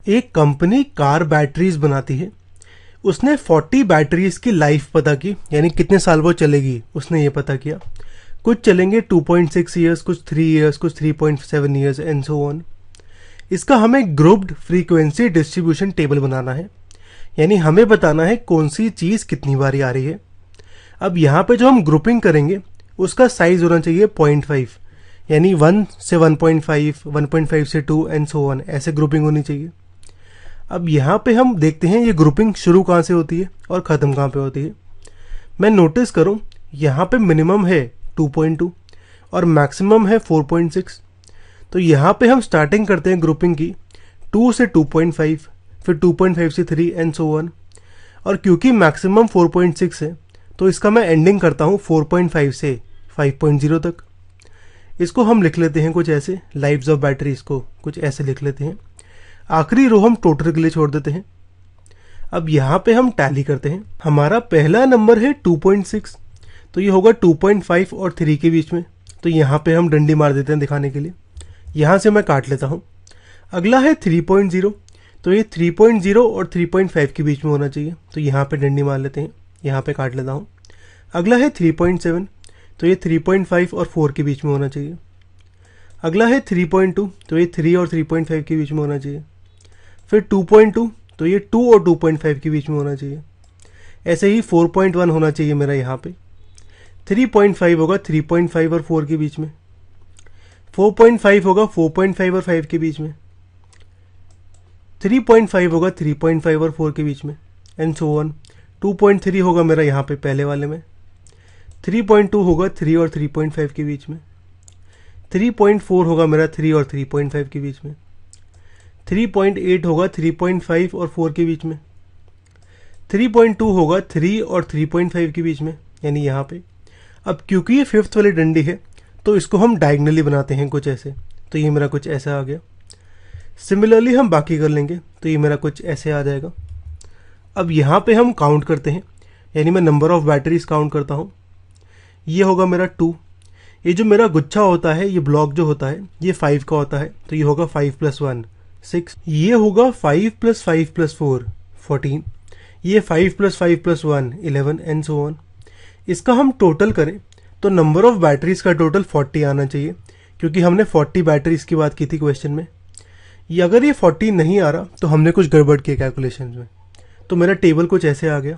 एक company car batteries बनाती है। उसने 40 बैटरीज की लाइफ पता की, यानी कितने साल वो चलेगी उसने ये पता किया। कुछ चलेंगे 2.6 ईयर्स, कुछ 3 ईयर्स, कुछ 3.7 ईयर्स एंड सो ऑन। इसका हमें ग्रुप्ड फ्रीक्वेंसी डिस्ट्रीब्यूशन टेबल बनाना है, यानी हमें बताना है कौन सी चीज़ कितनी बारी आ रही है। अब यहाँ पे जो हम ग्रुपिंग करेंगे उसका साइज होना चाहिए 0.5, यानी 1 से 1.5, 1.5 से 2 एंड सो ऑन, ऐसे ग्रुपिंग होनी चाहिए। अब यहाँ पे हम देखते हैं ये ग्रुपिंग शुरू कहाँ से होती है और ख़त्म कहाँ पे होती है। मैं नोटिस करूँ यहाँ पे मिनिमम है 2.2 और मैक्सिमम है 4.6। तो यहाँ पे हम स्टार्टिंग करते हैं ग्रुपिंग की 2 से 2.5, फिर 2.5 से 3 एंड सो ऑन। और क्योंकि मैक्सिमम 4.6 है तो इसका मैं एंडिंग करता हूँ 4.5 से 5.0 तक। इसको हम लिख लेते हैं कुछ ऐसे, लाइव्स ऑफ बैटरीज को कुछ ऐसे लिख लेते हैं। आखिरी रो हम टोटल के लिए छोड़ देते हैं। अब यहाँ पे हम टैली करते हैं। हमारा पहला नंबर है 2.6, तो ये होगा 2.5 और 3 के बीच में। तो यहाँ पे हम डंडी मार देते हैं दिखाने के लिए, यहाँ से मैं काट लेता हूँ। अगला है 3.0, तो ये 3.0 और 3.5 के बीच में होना चाहिए, तो यहाँ पे डंडी मार लेते हैं, यहाँ पे काट लेता हूँ। अगला है 3.7, तो ये 3.5 और 4 के बीच में होना चाहिए। अगला है 3.2, तो ये 3 और 3.5 के बीच में होना चाहिए। फिर 2.2, तो ये 2 और 2.5 के बीच में होना चाहिए। ऐसे ही 4.1 होना चाहिए मेरा यहाँ पे। 3.5 होगा 3.5 और 4 के बीच में। 4.5 होगा 4.5 और 5 के बीच में। 3.5 होगा 3.5 और 4 के बीच में एंड सो ऑन। 2.3 होगा मेरा यहाँ पे पहले वाले में। 3.2 होगा 3 और 3.5 के बीच में। 3.4 होगा मेरा 3 और 3.5 के बीच में। 3.8 होगा 3.5 और 4 के बीच में। 3.2 होगा 3 और 3.5 के बीच में, यानी यहाँ पे। अब क्योंकि ये फिफ्थ वाली डंडी है तो इसको हम डायगनली बनाते हैं कुछ ऐसे, तो ये मेरा कुछ ऐसा आ गया। सिमिलरली हम बाकी कर लेंगे, तो ये मेरा कुछ ऐसे आ जाएगा। अब यहाँ पे हम काउंट करते हैं, यानी मैं नंबर ऑफ बैटरीज काउंट करता हूँ। ये होगा मेरा 2। ये जो मेरा गुच्छा होता है, ये ब्लॉक जो होता है, ये 5 का होता है, तो ये होगा 5 + 1 6। ये होगा 5 + 5 + 4 14। ये 5 + 5 + 1 11 एंड सो ऑन। इसका हम टोटल करें तो नंबर ऑफ बैटरीज का टोटल 40 आना चाहिए, क्योंकि हमने 40 बैटरीज की बात की थी क्वेश्चन में। ये अगर ये 40 नहीं आ रहा तो हमने कुछ गड़बड़ किया कैलकुलेशन में। तो मेरा टेबल कुछ ऐसे आ गया।